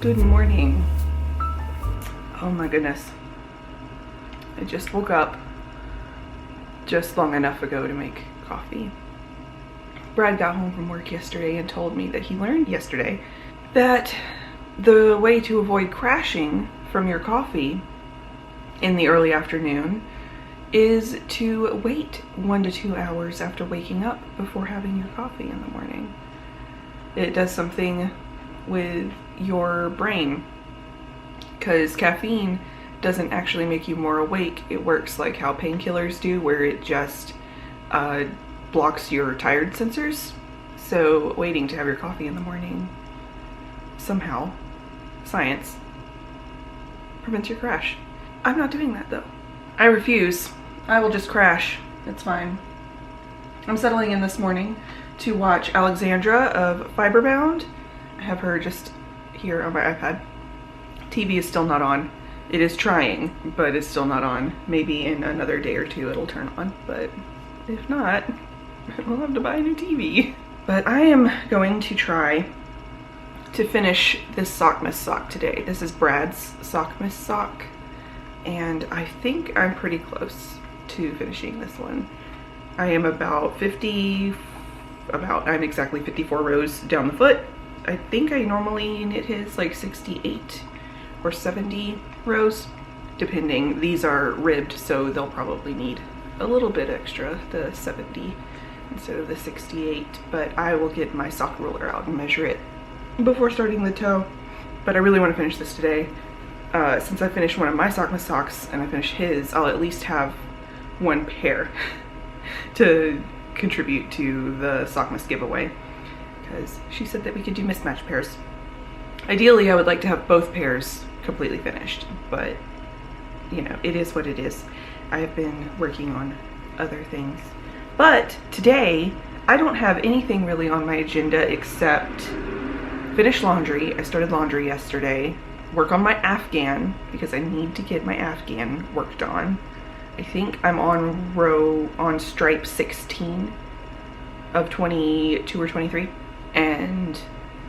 Good morning. Oh my goodness. I just woke up just long enough ago to make coffee. Brad got home from work yesterday and told me that he learned yesterday that the way to avoid crashing from your coffee in the early afternoon is to wait 1 to 2 hours after waking up before having your coffee in the morning. It does something with your brain because caffeine doesn't actually make you more awake. It works like how painkillers do, where it just blocks your tired sensors. So waiting to have your coffee in the morning, somehow, science, prevents your crash. I'm not doing that though. I refuse. I will just crash. It's fine. I'm settling in this morning to watch Alexandra of Fiberbound. I have her just here on my iPad. TV is still not on. It is trying, but it's still not on. Maybe in another day or two it'll turn on, but if not, we'll have to buy a new TV. But I am going to try to finish this Vlogmas sock today. This is Brad's Vlogmas sock, and I think I'm pretty close to finishing this one. I am about I'm exactly 54 rows down the foot. I think I normally knit his like 68 or 70 rows, depending. These are ribbed, so they'll probably need a little bit extra, the 70 instead of the 68, but I will get my sock ruler out and measure it before starting the toe. But I really want to finish this today. Since I finished one of my Vlogmas socks and I finished his, I'll at least have one pair to contribute to the Vlogmas giveaway, because she said that we could do mismatched pairs. Ideally, I would like to have both pairs completely finished, but you know, it is what it is. I've been working on other things. But today, I don't have anything really on my agenda except finish laundry. I started laundry yesterday. Work on my Afghan, because I need to get my Afghan worked on. I think I'm on stripe 16 of 22 or 23, and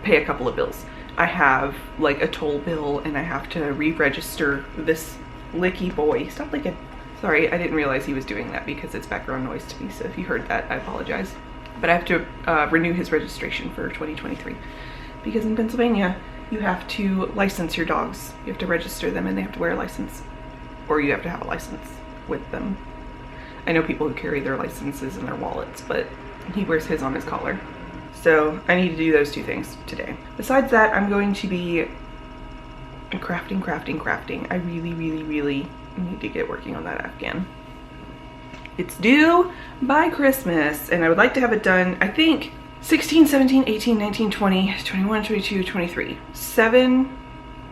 pay a couple of bills. I have like a toll bill, and I have to re-register this licky boy. Stop licking. Sorry, I didn't realize he was doing that because it's background noise to me, so if you heard that, I apologize. But I have to renew his registration for 2023, because in Pennsylvania, you have to license your dogs. You have to register them and they have to wear a license, or you have to have a license with them. I know people who carry their licenses in their wallets, but he wears his on his collar. So I need to do those two things today. Besides that, I'm going to be crafting. I really need to get working on that Afghan. It's due by Christmas, and I would like to have it done, I think, 16, 17, 18, 19, 20, 21, 22, 23. 7,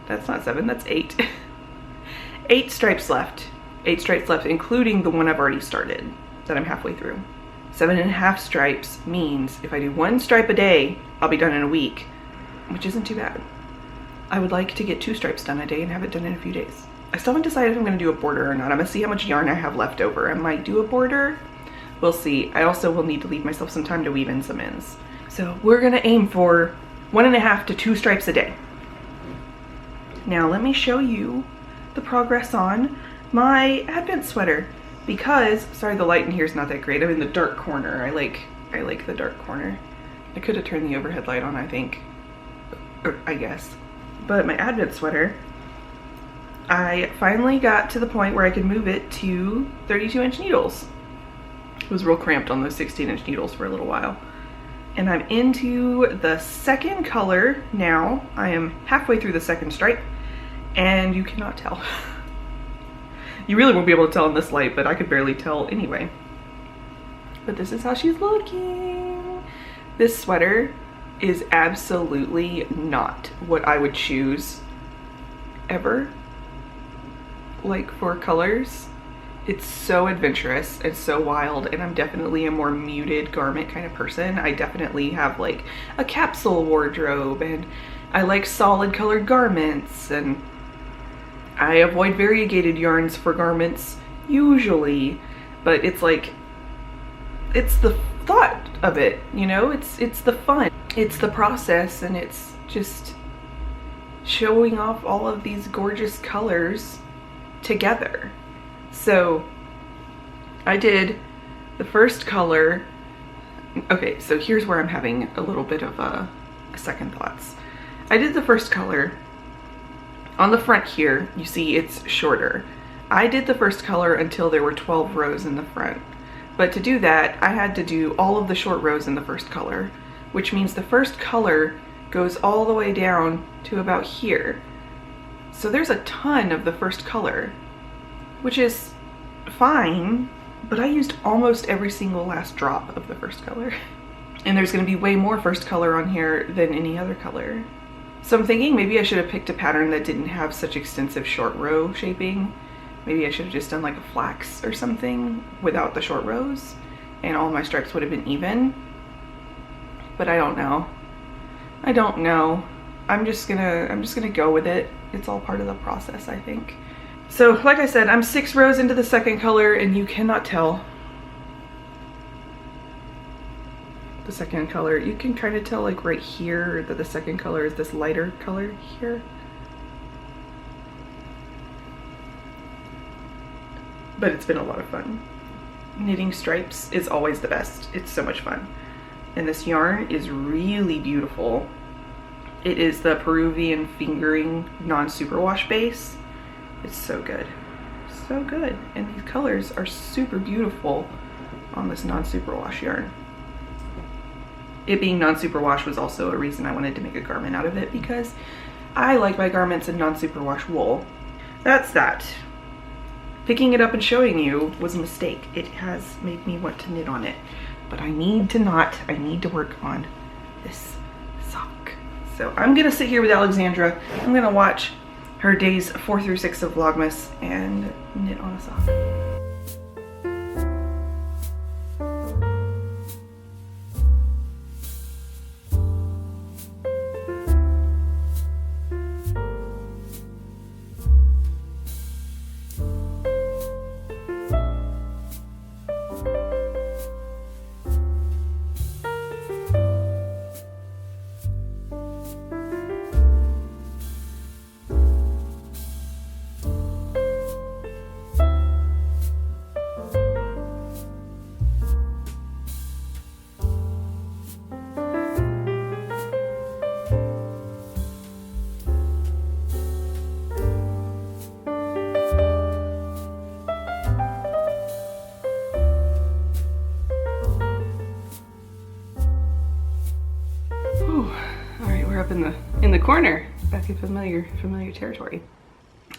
that's not 7, that's 8. 8 stripes left. 8 stripes left, including the one I've already started, that I'm halfway through. 7.5 stripes means if I do 1 stripe a day, I'll be done in a week, which isn't too bad. I would like to get 2 stripes done a day and have it done in a few days. I still haven't decided if I'm gonna do a border or not. I'm gonna see how much yarn I have left over. I might do a border, we'll see. I also will need to leave myself some time to weave in some ends. So we're gonna aim for 1.5 to 2 stripes a day. Now let me show you the progress on my Advent sweater, because, sorry, the light in here is not that great. I'm in the dark corner. I like the dark corner. I could have turned the overhead light on, I think, or I guess. But my Advent sweater, I finally got to the point where I could move it to 32-inch needles. It was real cramped on those 16-inch needles for a little while. And I'm into the second color now. I am halfway through the second stripe, and you cannot tell. You really won't be able to tell in this light, but I could barely tell anyway. But this is how she's looking. This sweater is absolutely not what I would choose ever, like for colors. It's so adventurous and so wild, and I'm definitely a more muted garment kind of person. I definitely have like a capsule wardrobe, and I like solid colored garments, and I avoid variegated yarns for garments usually, but it's like, it's the thought of it, you know? It's the fun. It's the process, and it's just showing off all of these gorgeous colors together. So I did the first color. Okay, so here's where I'm having a little bit of a second thoughts. I did the first color. On the front here, you see it's shorter. I did the first color until there were 12 rows in the front. But to do that, I had to do all of the short rows in the first color, which means the first color goes all the way down to about here. So there's a ton of the first color, which is fine, but I used almost every single last drop of the first color. And there's gonna be way more first color on here than any other color. So I'm thinking maybe I should have picked a pattern that didn't have such extensive short row shaping. Maybe I should have just done like a flax or something without the short rows, and all my stripes would have been even. But I don't know. I don't know. I'm just gonna go with it. It's all part of the process, I think. So like I said, I'm 6 rows into the second color, and you cannot tell the second color. You can kind of tell like right here that the second color is this lighter color here. But it's been a lot of fun. Knitting stripes is always the best. It's so much fun. And this yarn is really beautiful. It is the Peruvian fingering non-superwash base. It's so good. So good. And these colors are super beautiful on this non-superwash yarn. It being non-superwash was also a reason I wanted to make a garment out of it, because I like my garments in non-superwash wool. That's that. Picking it up and showing you was a mistake. It has made me want to knit on it, but I need to not. I need to work on this sock. So I'm gonna sit here with Alexandra. I'm gonna watch her days 4 through 6 of Vlogmas and knit on a sock. Up in the corner, back in familiar territory.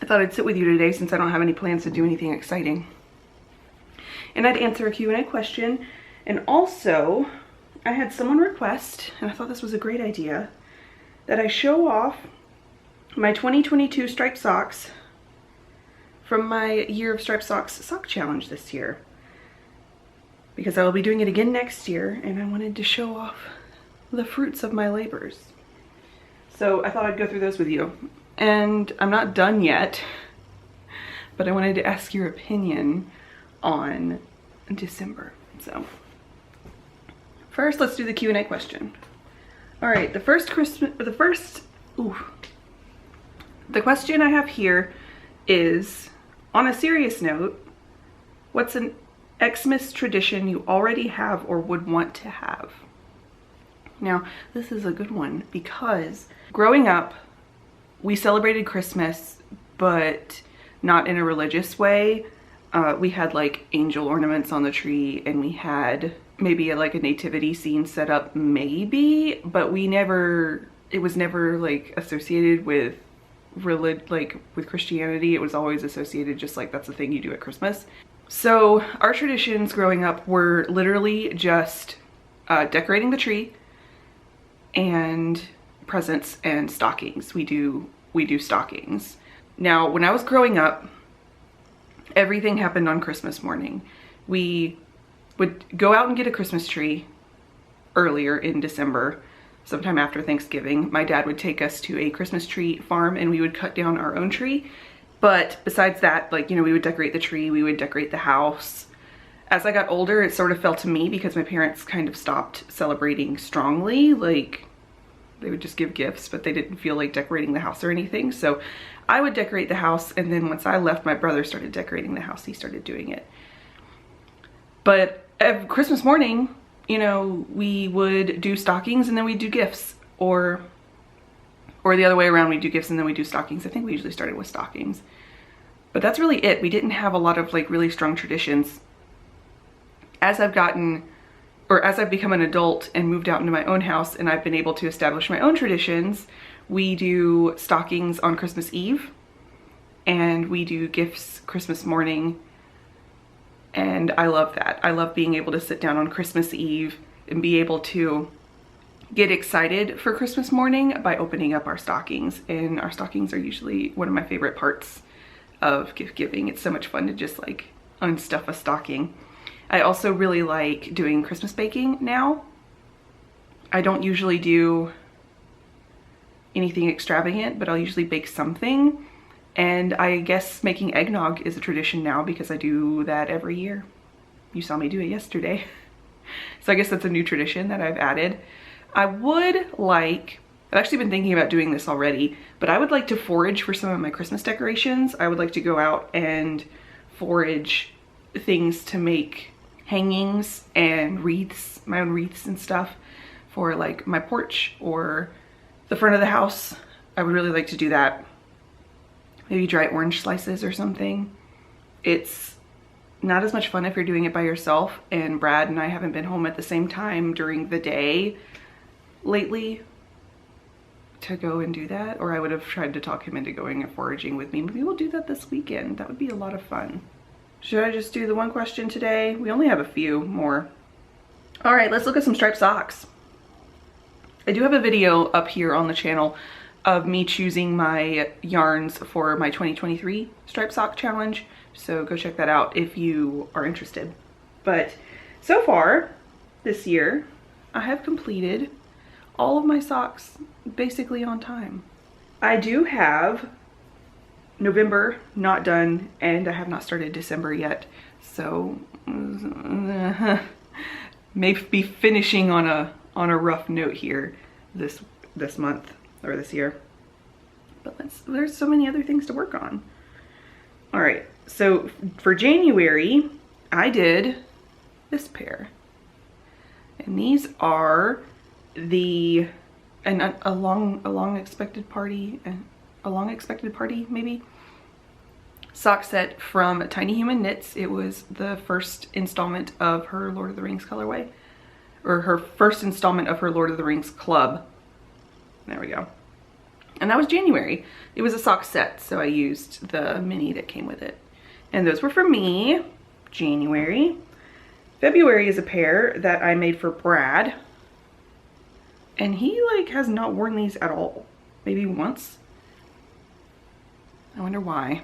I thought I'd sit with you today since I don't have any plans to do anything exciting, and I'd answer a Q&A question. And also I had someone request, and I thought this was a great idea, that I show off my 2022 striped socks from my Year of Striped Socks sock challenge this year, because I will be doing it again next year, and I wanted to show off the fruits of my labors. So I thought I'd go through those with you. And I'm not done yet, but I wanted to ask your opinion on December. So first, let's do the Q&A question. All right, the question I have here is, on a serious note, what's an Xmas tradition you already have or would want to have? Now, this is a good one because growing up, we celebrated Christmas, but not in a religious way. We had like angel ornaments on the tree, and we had maybe like a nativity scene set up, maybe, but it was never like associated with with Christianity. It was always associated just like that's the thing you do at Christmas. So our traditions growing up were literally just decorating the tree and presents and stockings. We do stockings. Now, when I was growing up, everything happened on Christmas morning. We would go out and get a Christmas tree earlier in December, sometime after Thanksgiving. My dad would take us to a Christmas tree farm, and we would cut down our own tree. But besides that, like, you know, we would decorate the tree, we would decorate the house. As I got older, it sort of fell to me because my parents kind of stopped celebrating strongly. Like, They would just give gifts, but they didn't feel like decorating the house or anything. So I would decorate the house, and then once I left, my brother started decorating the house. He started doing it. But Christmas morning, you know, we would do stockings and then we'd do gifts, or the other way around, we'd do gifts and then we'd do stockings. I think we usually started with stockings. But that's really it. We didn't have a lot of like really strong traditions. As I've become an adult and moved out into my own house and I've been able to establish my own traditions, we do stockings on Christmas Eve and we do gifts Christmas morning. And I love that. I love being able to sit down on Christmas Eve and be able to get excited for Christmas morning by opening up our stockings. And our stockings are usually one of my favorite parts of gift giving. It's so much fun to just like unstuff a stocking. I also really like doing Christmas baking now. I don't usually do anything extravagant, but I'll usually bake something. And I guess making eggnog is a tradition now because I do that every year. You saw me do it yesterday. So I guess that's a new tradition that I've added. I've actually been thinking about doing this already, but I would like to forage for some of my Christmas decorations. I would like to go out and forage things to make hangings and wreaths, my own wreaths and stuff for like my porch or the front of the house. I would really like to do that. Maybe dry orange slices or something. It's not as much fun if you're doing it by yourself, and Brad and I haven't been home at the same time during the day lately to go and do that, or I would have tried to talk him into going and foraging with me. Maybe we'll do that this weekend. That would be a lot of fun. Should I just do the one question today? We only have a few more. All right, let's look at some striped socks. I do have a video up here on the channel of me choosing my yarns for my 2023 striped sock challenge. So go check that out if you are interested. But so far this year, I have completed all of my socks basically on time. I do have November not done, and I have not started December yet. So maybe finishing on a rough note here this month or this year. But there's so many other things to work on. All right, so for January, I did this pair. And these are a long expected party maybe, sock set from Tiny Human Knits. It was the first installment of her Lord of the Rings colorway, or her first installment of her Lord of the Rings club. There we go. And that was January. It was a sock set, so I used the mini that came with it. And those were for me, January. February is a pair that I made for Brad. And he like has not worn these at all. Maybe once. I wonder why.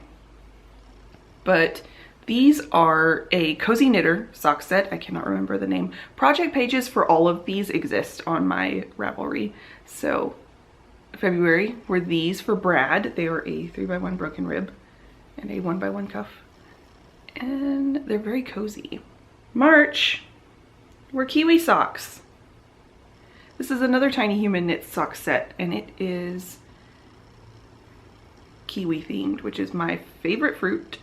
But these are a Cozy Knitter sock set. I cannot remember the name. Project pages for all of these exist on my Ravelry. So February were these for Brad. They were a 3x1 broken rib and a 1x1 cuff. And they're very cozy. March were kiwi socks. This is another Tiny Human Knit sock set, and it is kiwi themed, which is my favorite fruit.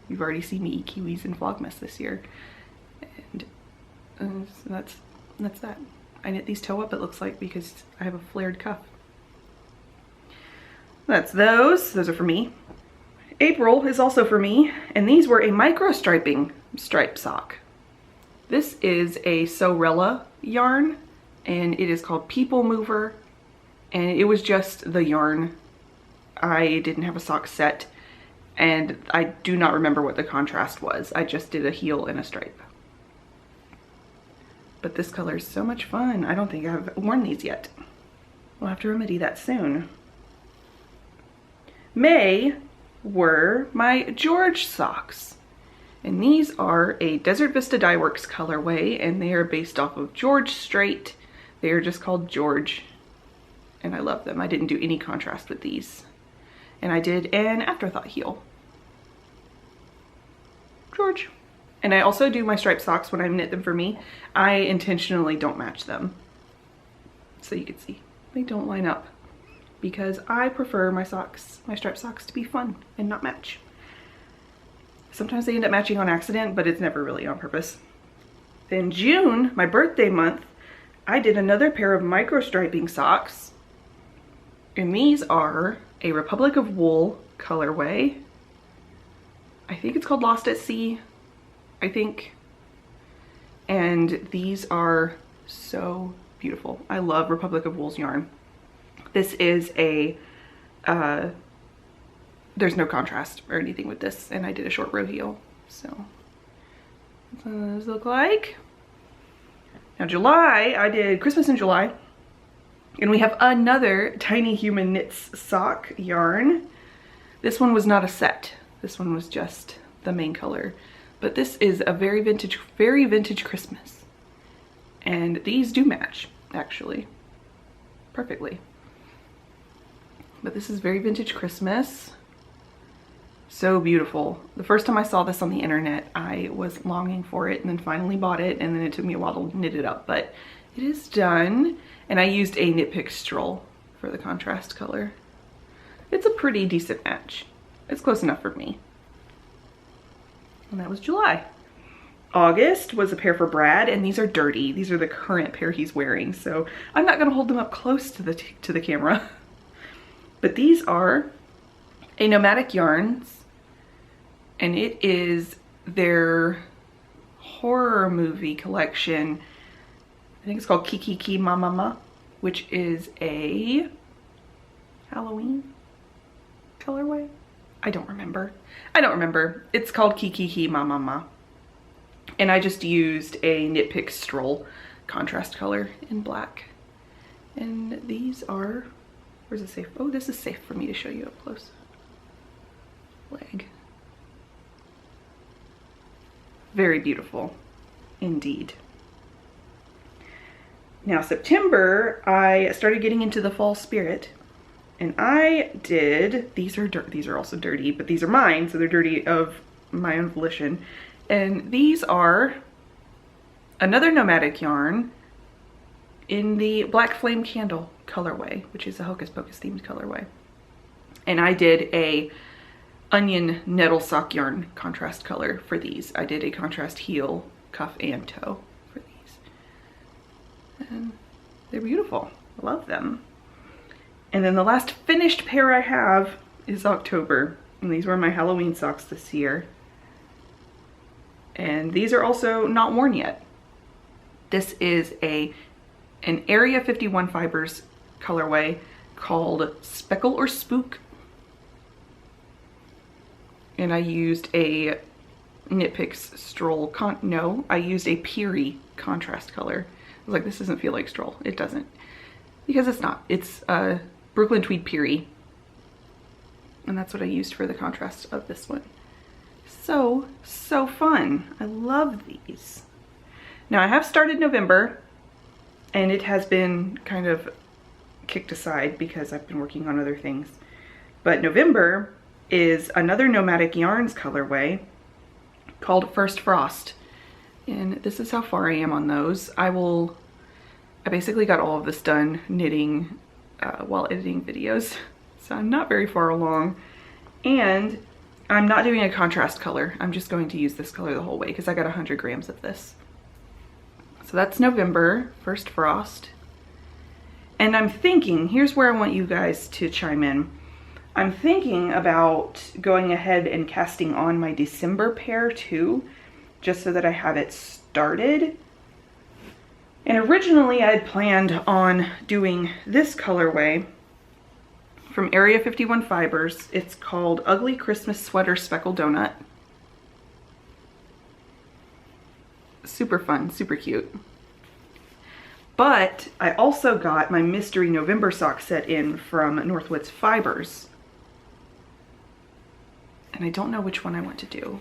You've already seen me eat kiwis in Vlogmas this year. And so that's that. I knit these toe up, it looks like, because I have a flared cuff. That's those. Those are for me. April is also for me, and these were a micro striping stripe sock. This is a Sewrella yarn, and it is called People Mover, and it was just the yarn. I didn't have a sock set, and I do not remember what the contrast was. I just did a heel and a stripe. But this color is so much fun. I don't think I've worn these yet. We'll have to remedy that soon. May were my George socks. And these are a Desert Vista Dye Works colorway, and they are based off of George Strait. They are just called George, and I love them. I didn't do any contrast with these. And I did an afterthought heel. George. And I also do my striped socks when I knit them for me. I intentionally don't match them. so you can see they don't line up because I prefer my socks, my striped socks, to be fun and not match. Sometimes they end up matching on accident, but it's never really on purpose. Then June, my birthday month, I did another pair of micro striping socks, and these are a Republic of Wool colorway. I think it's called Lost at Sea, I think. And these are so beautiful. I love Republic of Wool's yarn. This is a, there's no contrast or anything with this, and I did a short row heel. So that's what those look like. Now July, I did Christmas in July, and we have another Tiny Human Knits sock yarn. This one was not a set. This one was just the main color. But this is a very vintage Christmas. And these do match, actually, perfectly. But this is very vintage Christmas. So beautiful. The first time I saw this on the internet, I was longing for it and then finally bought it, and then it took me a while to knit it up, but it is done. And I used a Knit Pick Stroll for the contrast color. It's a pretty decent match. It's close enough for me. And that was July. August was a pair for Brad, and these are dirty. These are the current pair he's wearing, so I'm not gonna hold them up close to the camera. But these are a Nomadic Yarns, and it is their horror movie collection. I think it's called Kiki Mama, which is a Halloween colorway. I don't remember. It's called Kiki Mama. And I just used a Knit Pick Stroll contrast color in black. And these are, where's it safe? Oh, this is safe for me to show you up close. Leg. Very beautiful indeed. Now September, I started getting into the fall spirit. And I did, these are also dirty, but these are mine, so they're dirty of my own volition. And these are another Nomadic yarn in the Black Flame Candle colorway, which is a Hocus Pocus themed colorway. And I did a onion nettle sock yarn contrast color for these. I did a contrast heel, cuff, and toe for these. And they're beautiful. I love them. And then the last finished pair I have is October. And these were my Halloween socks this year. And these are also not worn yet. This is an Area 51 Fibers colorway called Speckle or Spook. And I used a Knit Picks Stroll, I used a Peary contrast color. I was like, this doesn't feel like Stroll. It doesn't. Because it's not. It's Brooklyn Tweed Peary. And that's what I used for the contrast of this one. So fun. I love these. Now I have started November, and it has been kind of kicked aside because I've been working on other things. But November is another Nomadic Yarns colorway called First Frost. And this is how far I am on those. I basically got all of this done knitting while editing videos. So I'm not very far along. And I'm not doing a contrast color. I'm just going to use this color the whole way because I got 100 grams of this. So that's November, First Frost. And I'm thinking, here's where I want you guys to chime in. I'm thinking about going ahead and casting on my December pair too, just so that I have it started. And originally I had planned on doing this colorway from Area 51 Fibers. It's called Ugly Christmas Sweater Speckle Donut. Super fun, super cute. But I also got my Mystery November sock set in from Northwoods Fibers. And I don't know which one I want to do.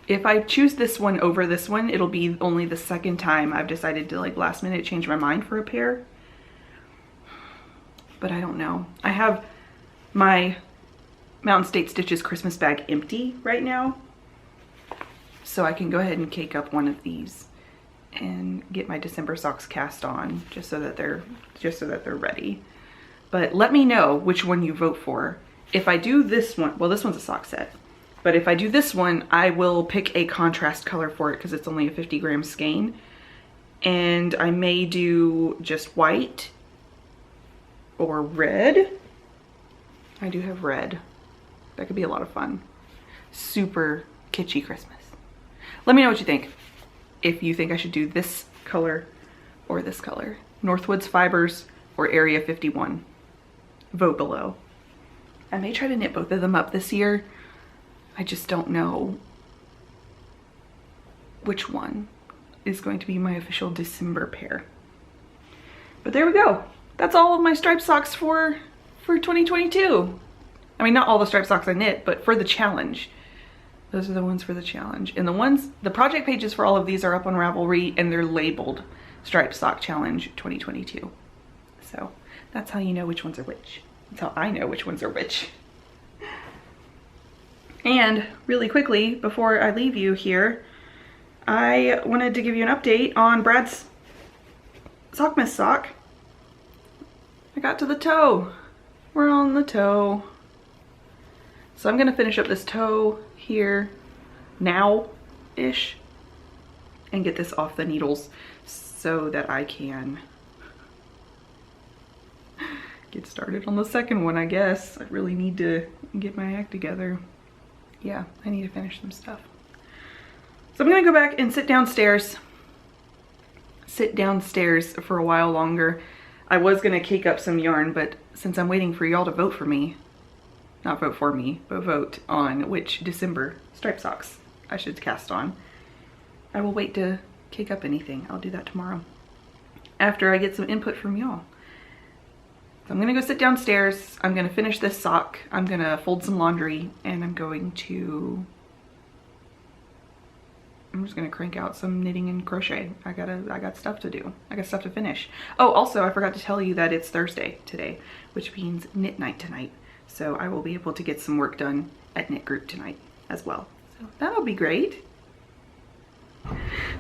If I choose this one over this one, it'll be only the second time I've decided to like last minute change my mind for a pair. But I don't know. I have my Mountain State Stitches Christmas bag empty right now. So I can go ahead and cake up one of these and get my December socks cast on just so that they're ready. But let me know which one you vote for. If I do this one, well, this one's a sock set, but if I do this one, I will pick a contrast color for it because it's only a 50-gram skein. And I may do just white or red. I do have red. That could be a lot of fun. Super kitschy Christmas. Let me know what you think. If you think I should do this color or this color. Northwoods Fibers or Area 51. Vote below. I may try to knit both of them up this year. I just don't know which one is going to be my official December pair. But there we go. That's all of my striped socks for 2022. I mean, not all the striped socks I knit, but for the challenge. Those are the ones for the challenge. And the project pages for all of these are up on Ravelry, and they're labeled Striped Sock Challenge 2022. So that's how you know which ones are which. That's how I know which ones are which. And really quickly, before I leave you here, I wanted to give you an update on Brad's Sockmas sock. I got to the toe. We're on the toe. So I'm gonna finish up this toe here now-ish and get this off the needles so that I can get started on the second one, I guess. I really need to get my act together. Yeah, I need to finish some stuff. So I'm gonna go back and sit downstairs for a while longer. I was gonna cake up some yarn, but since I'm waiting for y'all to vote for me, not vote for me, but vote on which December striped socks I should cast on, I will wait to cake up anything. I'll do that tomorrow after I get some input from y'all. So I'm gonna go sit downstairs. I'm gonna finish this sock. I'm gonna fold some laundry, and I'm just gonna crank out some knitting and crochet. I got stuff to do. I got stuff to finish. Oh, also I forgot to tell you that it's Thursday today, which means knit night tonight. So I will be able to get some work done at knit group tonight as well. So that'll be great.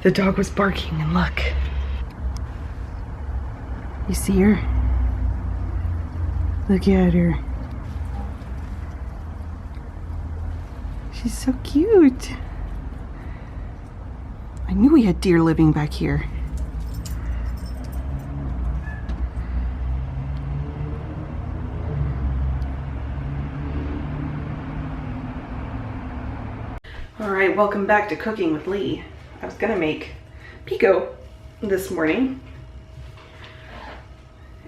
The dog was barking, and look. You see her? Look at her. She's so cute. I knew we had deer living back here. All right, welcome back to Cooking with Leigh. I was gonna make pico this morning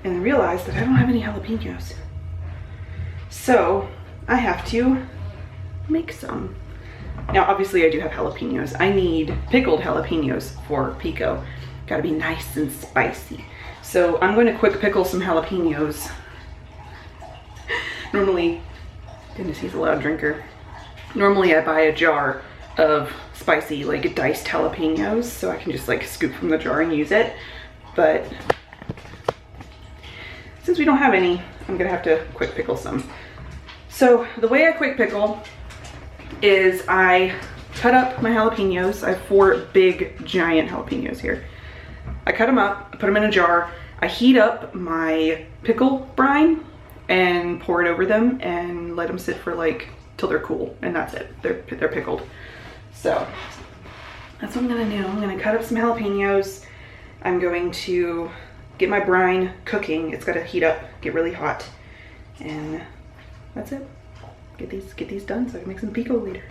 and realized that I don't have any jalapenos. So I have to make some. Now, obviously I do have jalapenos. I need pickled jalapenos for pico. Gotta be nice and spicy. So I'm going to quick pickle some jalapenos. Normally, goodness, he's a loud drinker. Normally I buy a jar of spicy, like diced jalapenos, so I can just like scoop from the jar and use it. But since we don't have any, I'm gonna have to quick pickle some. So the way I quick pickle is I cut up my jalapenos. I have 4 big giant jalapenos here. I cut them up, put them in a jar. I heat up my pickle brine and pour it over them and let them sit for like till they're cool, and that's it. They're pickled. So that's what I'm gonna do. I'm gonna cut up some jalapenos. I'm going to get my brine cooking. It's gotta heat up, get really hot, and that's it. Get these done so I can make some pico later.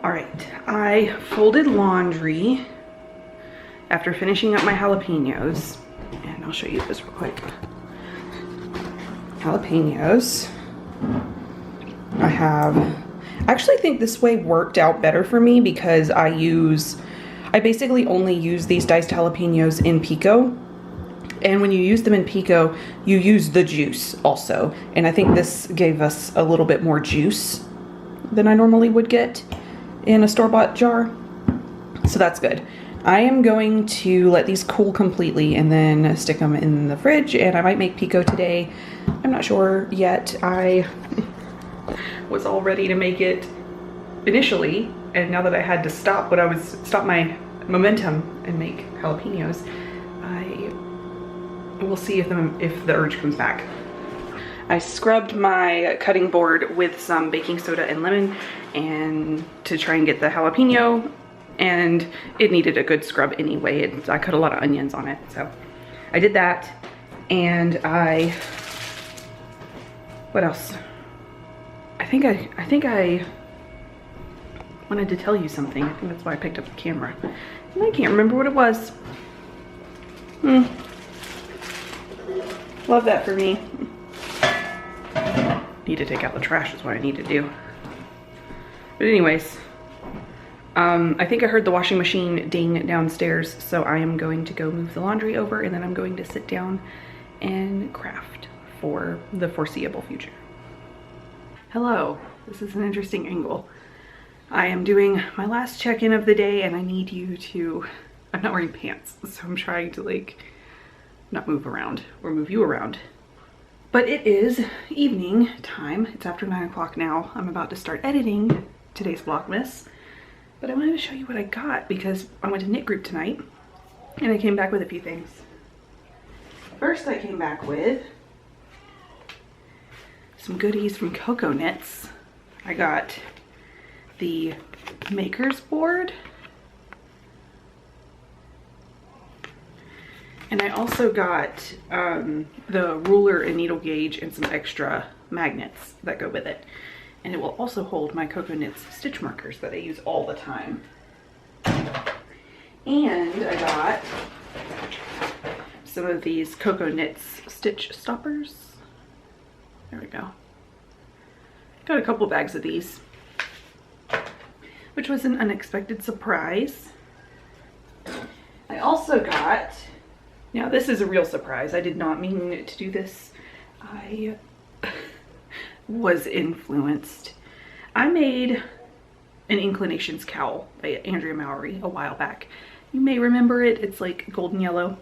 All right, I folded laundry after finishing up my jalapenos, and I'll show you this real quick. Jalapenos. I actually think this way worked out better for me because I basically only use these diced jalapenos in pico. And when you use them in pico, you use the juice also. And I think this gave us a little bit more juice than I normally would get in a store-bought jar. So that's good. I am going to let these cool completely and then stick them in the fridge, and I might make pico today. I'm not sure yet. I was all ready to make it initially, and now that I had to stop my momentum and make jalapenos, we'll see if the urge comes back. I scrubbed my cutting board with some baking soda and lemon and to try and get the jalapeno, and it needed a good scrub anyway. I cut a lot of onions on it, so I did that. And what else? I think I wanted to tell you something. I think that's why I picked up the camera. And I can't remember what it was. Love that for me. Need to take out the trash is what I need to do. But anyways, I think I heard the washing machine ding downstairs, so I am going to go move the laundry over, and then I'm going to sit down and craft for the foreseeable future. Hello, this is an interesting angle. I am doing my last check-in of the day, and I need you to, I'm not wearing pants, so I'm trying to like not move around or move you around. But it is evening time. It's after 9 o'clock now. I'm about to start editing today's Vlogmas, but I wanted to show you what I got because I went to knit group tonight and I came back with a few things. First, I came back with some goodies from Coco Knits. I got the maker's board, and I also got the ruler and needle gauge and some extra magnets that go with it. And it will also hold my Coco Knits stitch markers that I use all the time. And I got some of these Coco Knits stitch stoppers. There we go. Got a couple bags of these, which was an unexpected surprise. I also got, now this is a real surprise. I did not mean to do this. I was influenced. I made an Inclinations cowl by Andrea Mowry a while back. You may remember it. It's like golden yellow.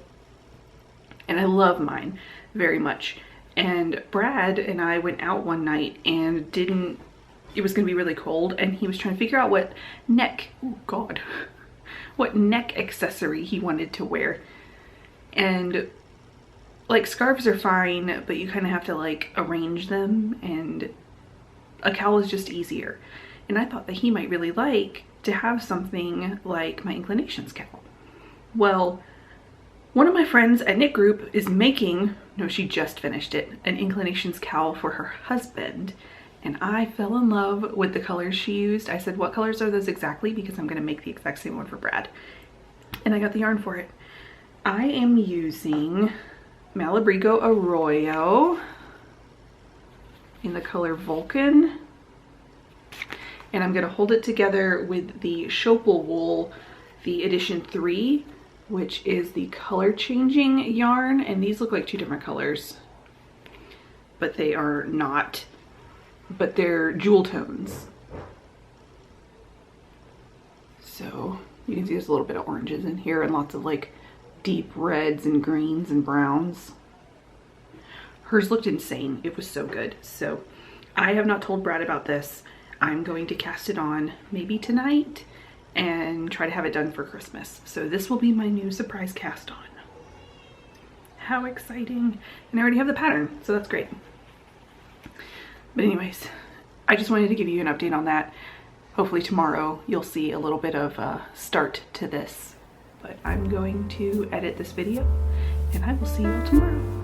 And I love mine very much. And Brad and I went out one night and it was gonna be really cold, and he was trying to figure out what neck accessory he wanted to wear. And like scarves are fine, but you kind of have to like arrange them, and a cowl is just easier. And I thought that he might really like to have something like my Inclinations cowl. Well, one of my friends at knit group is making, no, she just finished it, an Inclinations cowl for her husband. And I fell in love with the colors she used. I said, what colors are those exactly? Because I'm gonna make the exact same one for Brad. And I got the yarn for it. I am using Malabrigo Arroyo in the color Vulcan. And I'm gonna hold it together with the Schopel wool, the edition 3, which is the color changing yarn. And these look like two different colors, but they are not, but they're jewel tones. So you can see there's a little bit of oranges in here and lots of like deep reds and greens and browns. Hers looked insane. It was so good. So I have not told Brad about this. I'm going to cast it on maybe tonight and try to have it done for Christmas. So this will be my new surprise cast on. How exciting. And I already have the pattern, so that's great. But anyways, I just wanted to give you an update on that. Hopefully tomorrow you'll see a little bit of a start to this. But I'm going to edit this video, and I will see you all tomorrow.